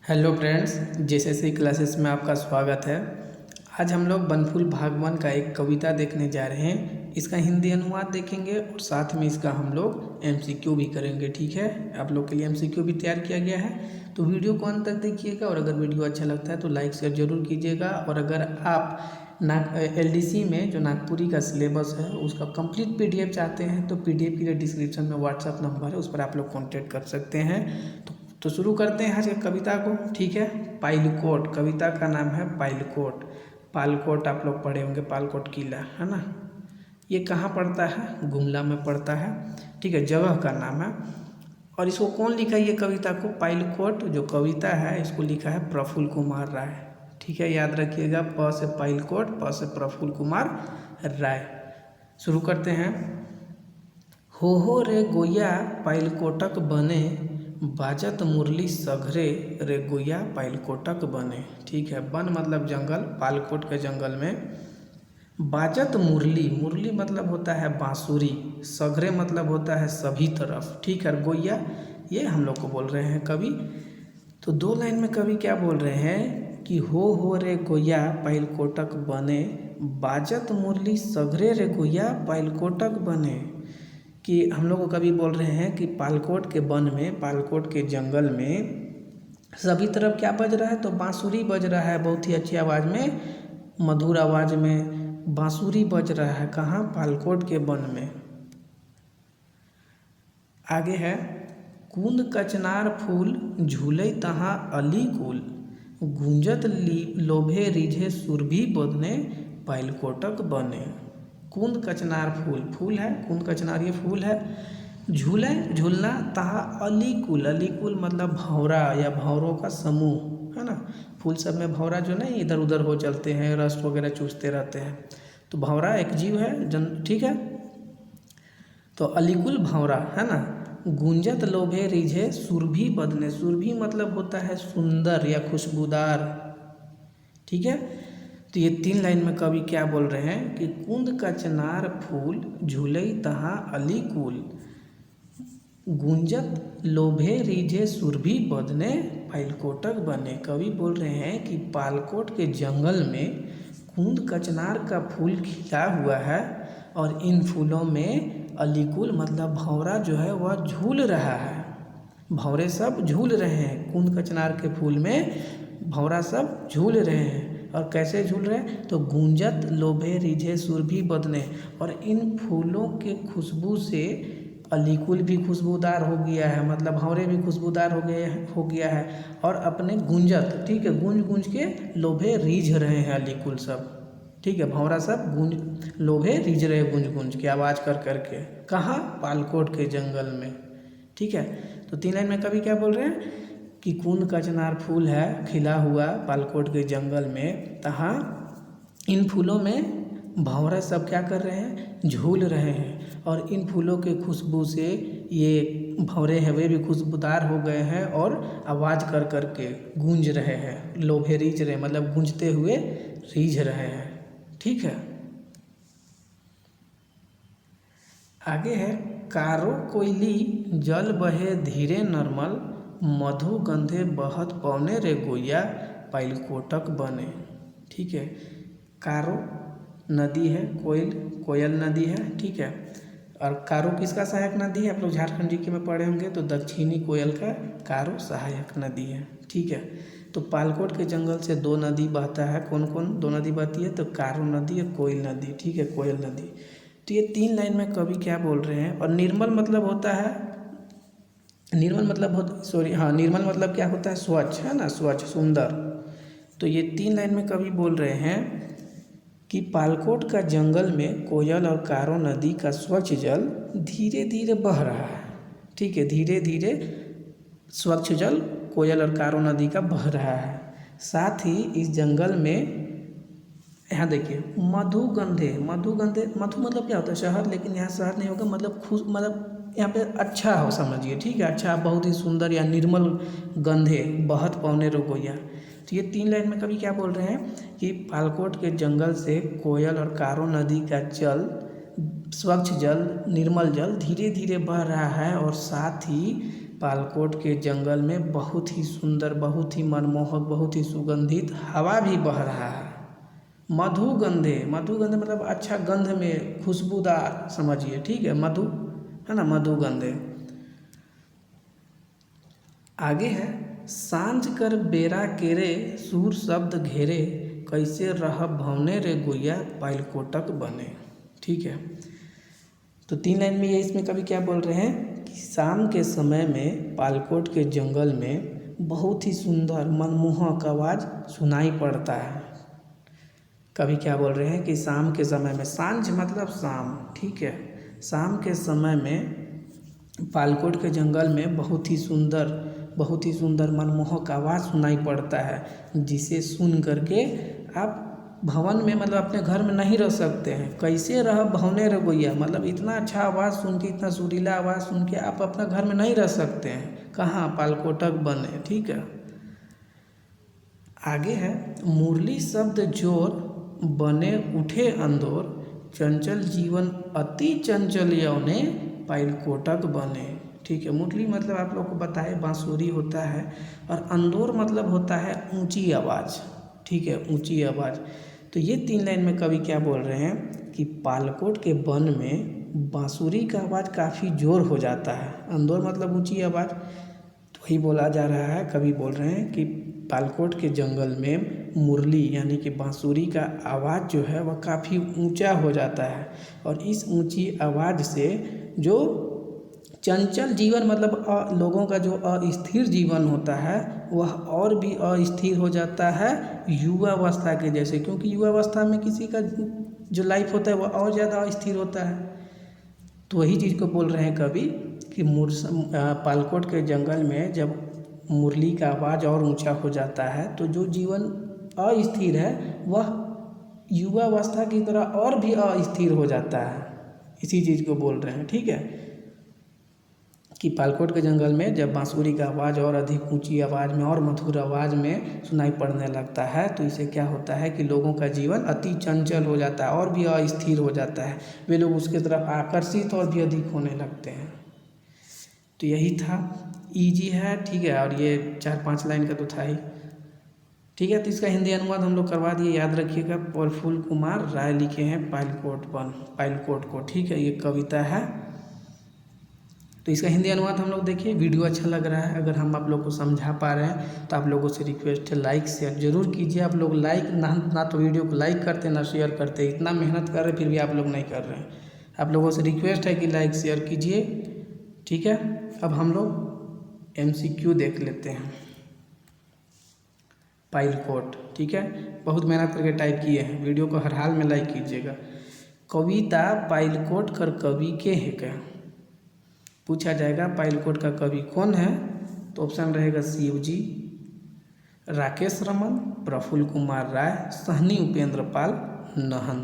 Hello friends, JSSC classes में आपका स्वागत है। आज हम लोग बनफूल भागवन का एक कविता देखने जा रहे हैं। इसका हिंदी अनुवाद देखेंगे और साथ में इसका हम लोग एमसीक्यू भी करेंगे। ठीक है, आप लोग के लिए एमसीक्यू भी तैयार किया गया है, तो वीडियो को अंत तक देखिएगा। और अगर वीडियो अच्छा लगता है तो लाइक शेयर जरूर कीजिएगा। और अगर आप एलडीसी में जो नागपुरी का सिलेबस है उसका कंप्लीट पीडीएफ चाहते हैं तो पीडीएफ के लिए डिस्क्रिप्शन में व्हाट्सअप नंबर है, उस पर आप लोग कॉन्टैक्ट कर सकते हैं। तो शुरू करते हैं आज की कविता को। ठीक है, पाइलकोट, कविता का नाम है पाइलकोट। पालकोट आप लोग पढ़े होंगे, पालकोट किला है ना। ये कहाँ पड़ता है? गुमला में पड़ता है। ठीक है, जगह का नाम है। और इसको कौन लिखा है? ये कविता को पाइलकोट जो कविता है इसको लिखा है प्रफुल्ल कुमार राय। ठीक है, याद रखिएगा, प से पाइलकोट, प से प्रफुल्ल कुमार राय। शुरू करते हैं। हो रे गोया पाइलकोटक बने, बाजत मुरली सघरे रे गोया पाइलकोटक बने। ठीक है, वन मतलब जंगल, पालकोट के जंगल में। बाजत मुरली, मुरली मतलब होता है बांसुरी, सघरे मतलब होता है सभी तरफ। ठीक है, गोया ये हम लोग को बोल रहे हैं कवि। तो दो लाइन में कवि क्या बोल रहे हैं कि हो रे गोया पाइलकोटक बने, बाजत मुरली सघरे रे गोया पाइलकोटक बने। कि हम लोग को कवि बोल रहे हैं कि पालकोट के वन में, पालकोट के जंगल में सभी तरफ क्या बज रहा है? तो बांसुरी बज रहा है, बहुत ही अच्छी आवाज़ में, मधुर आवाज़ में बांसुरी बज रहा है। कहाँ? पालकोट के वन में। आगे है, कुंद कचनार फूल झूले तहाँ अली कुल, गूंजत लोभे रिझे सुरभि बदने पाइलकोटक बने। कुंद कचनार फूल, फूल है कुंद कचनार, ये फूल है। झूले, झूलना, तहा अलीकुल, अलीकुल मतलब भंवरा या भंवरों का समूह है ना। फूल सब में भंवरा जो नहीं इधर उधर हो चलते हैं, रस वगैरह चूसते रहते हैं, तो भंवरा एक जीव है ठीक है, तो अलीकुल भंवरा है ना। गूंजत लोभे रिझे सुरभि बदने, सुरभि मतलब होता है सुंदर या खुशबूदार। ठीक है, तो ये तीन लाइन में कवि क्या बोल रहे हैं कि कुंद कचनार फूल झूलई तहाँ अली कुल, गूंजत लोभे रिझे सुरभि बदने पाइलकोटक बने। कवि बोल रहे हैं कि पालकोट के जंगल में कुंद कचनार का फूल खिला हुआ है और इन फूलों में अलीकुल मतलब भंवरा जो है वह झूल रहा है। भंवरे सब झूल रहे हैं, कुंद कचनार के फूल में भंवरा सब झूल रहे हैं। और कैसे झूल रहे हैं? तो गूंजत लोभे रिझे सुरभि बदने, और इन फूलों के खुशबू से अलीकुल भी खुशबूदार हो गया है, मतलब भंवरे भी खुशबूदार हो गया है। और अपने गूंजत, ठीक है, गूंज गूंज के लोभे रीझ रहे हैं अलीकुल सब। ठीक है, भंवरा सब गूंज लोभे रीझ रहे, गूंज गूंज के आवाज़ कर करके। कहाँ? पालकोट के जंगल में। ठीक है, तो तीन लाइन में कवि क्या बोल रहे हैं कि कुंद कचनार फूल है खिला हुआ पालकोट के जंगल में, तहाँ इन फूलों में भंवरे सब क्या कर रहे हैं? झूल रहे हैं। और इन फूलों के खुशबू से ये भंवरे हैं वे भी खुशबूदार हो गए हैं और आवाज़ कर कर के गूंज रहे हैं। लोभे रीझ रहे मतलब गूंजते हुए रीझ रहे हैं। ठीक है, आगे है, कारो कोयली जल बहे धीरे नर्मल, मधु गंधे बहत पौने रे गोया पाइलकोटक बने। ठीक है, कारो नदी है, कोयल नदी है। ठीक है, और कारो किसका सहायक नदी है? आप लोग झारखंड जीके में पढ़े होंगे, तो दक्षिणी कोयल का कारो सहायक नदी है। ठीक है, तो पालकोट के जंगल से दो नदी बहता है। कौन कौन दो नदी बहती है? तो कारो नदी और कोयल नदी। ठीक है, कोयल नदी। तो ये तीन लाइन में कवि क्या बोल रहे हैं। और निर्मल मतलब होता है, निर्मल मतलब क्या होता है? स्वच्छ है ना, स्वच्छ सुंदर। तो ये तीन लाइन में कवि बोल रहे हैं कि पालकोट का जंगल में कोयल और कारो नदी का स्वच्छ जल धीरे धीरे बह रहा है। ठीक है, धीरे धीरे स्वच्छ जल कोयल और कारो नदी का बह रहा है। साथ ही इस जंगल में, यहाँ देखिए, मधु मतलब क्या होता है? शहद, लेकिन यहाँ शहद नहीं होगा, मतलब यहाँ पे अच्छा हो समझिए। ठीक है, अच्छा, बहुत ही सुंदर या निर्मल गंधे बहत पौने रो गोया। तो ये तीन लाइन में कवि क्या बोल रहे हैं कि पालकोट के जंगल से कोयल और कारो नदी का जल, स्वच्छ जल, निर्मल जल धीरे धीरे बह रहा है। और साथ ही पालकोट के जंगल में बहुत ही सुंदर, बहुत ही मनमोहक, बहुत ही सुगंधित हवा भी बह रहा है। मधुगंधे, मधुगंधे मतलब अच्छा गंध में, खुशबूदार समझिए, ठीक है, मधु है ना, मधुगंधे। आगे है, सांझ कर बेरा केरे सूर शब्द घेरे, कैसे रह भवने रे गुइया पालकोटक बने। ठीक है, तो 3 लाइन में ये इसमें कवि क्या बोल रहे हैं कि शाम के समय में पालकोट के जंगल में बहुत ही सुंदर मनमोहक आवाज़ सुनाई पड़ता है। कवि क्या बोल रहे हैं कि शाम के समय में, सांझ मतलब शाम, ठीक है, शाम के समय में पालकोट के जंगल में बहुत ही सुंदर मनमोहक आवाज़ सुनाई पड़ता है, जिसे सुन करके आप भवन में मतलब अपने घर में नहीं रह सकते हैं। कैसे रह भवने रगोइया, मतलब इतना अच्छा आवाज़ सुन के, इतना सुरीला आवाज़ सुन के आप अपना घर में नहीं रह सकते हैं। कहाँ, पालकोटक बने। ठीक है, आगे है, मुरली शब्द जोर बने उठे अंदोर, चंचल जीवन अति चंचल यौने पालकोटक बने। ठीक है, मुरली मतलब आप लोग को बताए बांसुरी होता है, और अंदोर मतलब होता है ऊंची आवाज़। ठीक है, ऊंची आवाज़। तो ये 3 लाइन में कवि क्या बोल रहे हैं कि पालकोट के वन में बांसुरी का आवाज़ काफ़ी जोर हो जाता है। अंदोर मतलब ऊंची आवाज़, तो वही बोला जा रहा है। कवि बोल रहे हैं कि पालकोट के जंगल में मुरली यानी कि बांसुरी का आवाज़ जो है वह काफ़ी ऊंचा हो जाता है, और इस ऊंची आवाज़ से जो चंचल जीवन मतलब लोगों का जो अस्थिर जीवन होता है वह और भी अस्थिर हो जाता है युवावस्था के जैसे, क्योंकि युवावस्था में किसी का जो लाइफ होता है वह और ज़्यादा अस्थिर होता है। तो वही चीज़ को बोल रहे हैं कवि कि पालकोट के जंगल में जब मुरली का आवाज़ और ऊंचा हो जाता है तो जो जीवन अस्थिर है वह युवावस्था की तरह और भी अस्थिर हो जाता है। इसी चीज़ को बोल रहे हैं। ठीक है, कि पालकोट के जंगल में जब बांसुरी का आवाज़ और अधिक ऊंची आवाज़ में और मधुर आवाज़ में सुनाई पड़ने लगता है तो इससे क्या होता है कि लोगों का जीवन अति चंचल हो जाता है और भी अस्थिर हो जाता है, वे लोग उसके तरफ आकर्षित और भी अधिक होने लगते हैं। तो यही था, इजी है। ठीक है, और ये 4-5 लाइन का तो था ही। ठीक है, तो इसका हिंदी अनुवाद हम लोग करवा दिए, याद रखिएगा। प्रफुल्ल कुमार राय लिखे हैं पालकोट को। ठीक है, ये कविता है। तो इसका हिंदी अनुवाद हम लोग देखिए। वीडियो अच्छा लग रहा है, अगर हम आप लोग को समझा पा रहे हैं तो आप लोगों से रिक्वेस्ट है लाइक शेयर जरूर कीजिए। आप लोग लाइक ना तो वीडियो को लाइक करते ना शेयर करते, इतना मेहनत कर रहे फिर भी आप लोग नहीं कर रहे हैं। आप लोगों से रिक्वेस्ट है कि लाइक शेयर कीजिए। ठीक है, अब हम लोग MCQ देख लेते हैं। पालकोट, ठीक है, बहुत मेहनत करके टाइप किए हैं, वीडियो को हर हाल में लाइक कीजिएगा। कविता पालकोट कर कवि के है क्या, पूछा जाएगा। पालकोट का कवि कौन है, तो ऑप्शन रहेगा शिवजी, राकेश रमन, प्रफुल्ल कुमार राय, सहनी उपेंद्र पाल, नहन।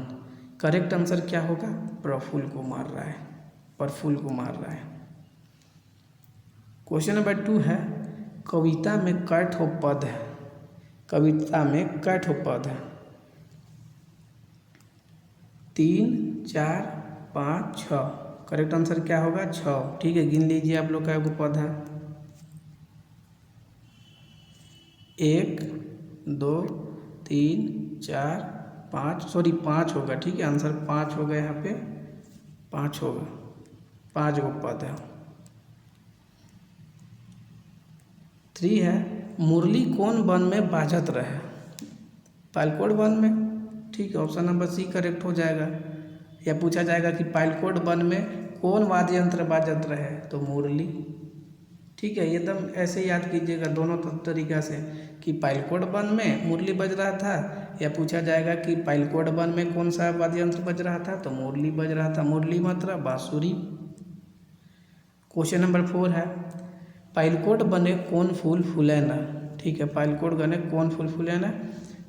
करेक्ट आंसर क्या होगा, प्रफुल्ल कुमार राय। क्वेश्चन नंबर 2 है, कविता में कै ठो पद है, कविता में कै ठो पद है, 3, 4, 5, 6। करेक्ट आंसर क्या होगा, 6। ठीक है, गिन लीजिए आप लोग का एगो पद है, 1, 2, 3, 4, 5, सॉरी 5 होगा। ठीक है, आंसर 5 होगा, यहाँ पे 5 होगा, 5 गो पद है। 3 है, मुरली कौन वन में बाजत रहे, पालकोट वन में। ठीक है, ऑप्शन नंबर सी करेक्ट हो जाएगा। या पूछा जाएगा कि पालकोट वन में कौन वाद्य यंत्र बाजत रहे, तो मुरली। ठीक है, एकदम ऐसे याद कीजिएगा दोनों तरीक़ा से कि पालकोट वन में मुरली बज रहा था, या पूछा जाएगा कि पालकोट वन में कौन सा वाद्य यंत्र बज रहा था, तो मुरली बज रहा था। मुरली मतलब बांसुरी। क्वेश्चन नंबर 4 है, पालकोट बने कौन फूल फूले न। ठीक है, पालकोट बने कौन फूल फूले न,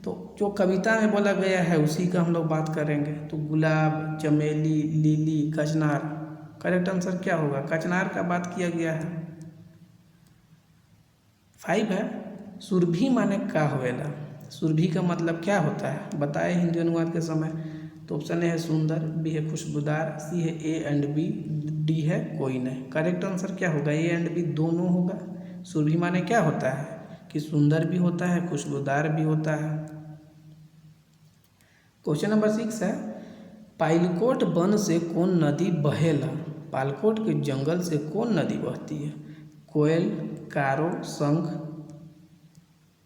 तो जो कविता में बोला गया है उसी का हम लोग बात करेंगे। तो गुलाब, चमेली, लिली, कचनार। करेक्ट आंसर क्या होगा, कचनार का बात किया गया है। 5 है, सुरभि माने का होएला, सुरभि का मतलब क्या होता है, बताए हिंदी अनुवाद के समय। तो ऑप्शन ए है सुंदर, बी है खुशबूदार, सी है A एंड B, डी है कोई नहीं। करेक्ट आंसर क्या होगा? ए एंड बी दोनों होगा। सुरभि माने क्या होता है कि सुंदर भी होता है, खुशबूदार भी होता है। क्वेश्चन नंबर 6 है, पालकोट वन से कौन नदी बहेला? पालकोट के जंगल से कौन नदी बहती है? कोयल, कारो, शंख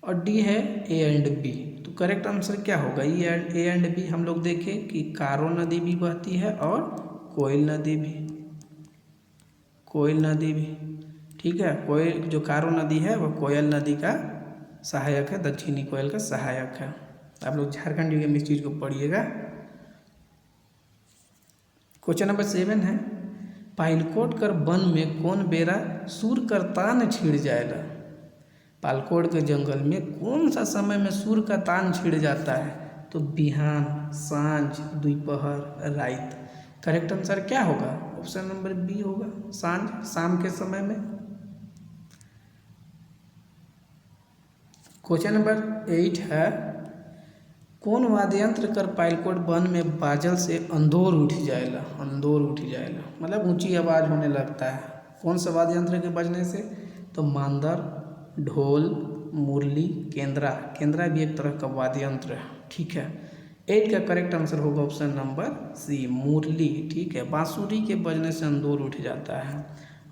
और डी है ए एंड बी। तो करेक्ट आंसर क्या होगा? ए एंड बी हम लोग देखें कि कारो नदी भी बहती है और कोयल नदी भी, कोयल नदी भी, ठीक है। कोयल जो कारो नदी है वह कोयल नदी का सहायक है, दक्षिणी कोयल का सहायक है। आप लोग झारखंड में इस चीज़ को पढ़िएगा। क्वेश्चन नंबर 7 है, पालकोट कर वन में कौन बेरा सूर कर तान छिड़ जाएगा? पालकोट के जंगल में कौन सा समय में सूर का तान छिड़ जाता है? तो बिहान, सांझ, दोपहर, रात। करेक्ट आंसर क्या होगा? ऑप्शन नंबर बी होगा, सांझ, शाम के समय में। क्वेश्चन नंबर 8 है, कौन वाद्य यंत्र कर पालकोट वन में बाजल से अंदोर उठ जाएगा? अंदोर उठ जाएगा मतलब ऊंची आवाज़ होने लगता है। कौन सा वाद्य यंत्र के बजने से? तो मांदर, ढोल, मुरली, केंद्रा। केंद्रा भी एक तरह का वाद्य यंत्र है, ठीक है। 8 का करेक्ट आंसर होगा ऑप्शन नंबर सी, मुरली, ठीक है। बांसुरी के बजने से अंदोर उठ जाता है।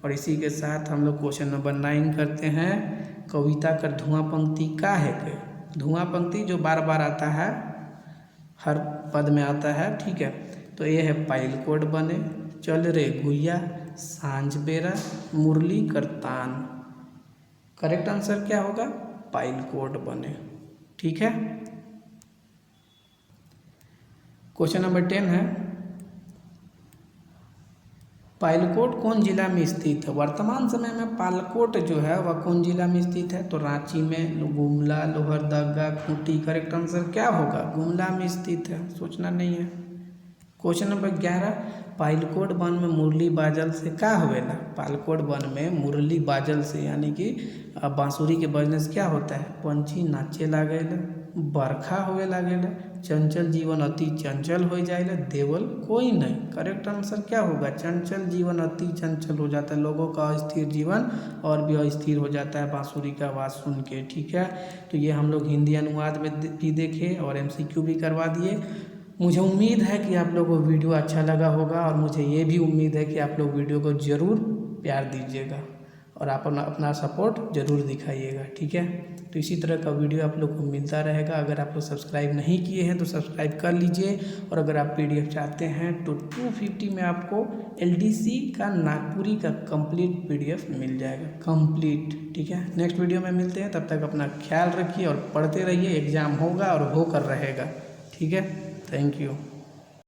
और इसी के साथ हम लोग क्वेश्चन नंबर 9 करते हैं, कविता कर धुआं पंक्ति का है के? धुआं पंक्ति जो बार बार आता है, हर पद में आता है, ठीक है। तो ये है पालकोट बने, चल रे गुइया, सांझ बेरा, मुरली कर तान। करेक्ट आंसर क्या होगा? पालकोट बने, ठीक है। क्वेश्चन नंबर 10 है, पालकोट कौन जिला में स्थित है? वर्तमान समय में पालकोट जो है वह कौन जिला में स्थित है? तो रांची में, गुमला, लोहरदगा, खूंटी। करेक्ट आंसर क्या होगा? गुमला में स्थित है, सोचना नहीं है। क्वेश्चन नंबर 11, पालकोट वन में मुरली बाजल से का होवेला? पालकोट वन में मुरली बाजल से यानी कि बांसुरी के बजने से क्या होता है? पंछी नाचे लागेला, बरखा होवे लागेला, चंचल जीवन अति चंचल हो जाएगा, देवल कोई नहीं। करेक्ट आंसर क्या होगा? चंचल जीवन अति चंचल हो जाता है, लोगों का अस्थिर जीवन और भी अस्थिर हो जाता है बांसुरी का आवाज़ सुन के, ठीक है। तो ये हम लोग हिंदी अनुवाद में भी देखे और MCQ भी करवा दिए। मुझे उम्मीद है कि आप लोगों को वीडियो अच्छा लगा होगा और मुझे ये भी उम्मीद है कि आप लोग वीडियो को ज़रूर प्यार दीजिएगा और आप अपना सपोर्ट ज़रूर दिखाइएगा, ठीक है। तो इसी तरह का वीडियो आप लोग को मिलता रहेगा। अगर आप लोग सब्सक्राइब नहीं किए हैं तो सब्सक्राइब कर लीजिए और अगर आप PDF चाहते हैं तो 250 में आपको LDC का नागपुरी का कंप्लीट PDF मिल जाएगा, कंप्लीट, ठीक है। नेक्स्ट वीडियो में मिलते हैं, तब तक अपना ख्याल रखिए और पढ़ते रहिए। एग्ज़ाम होगा और होकर रहेगा, ठीक है। Thank you.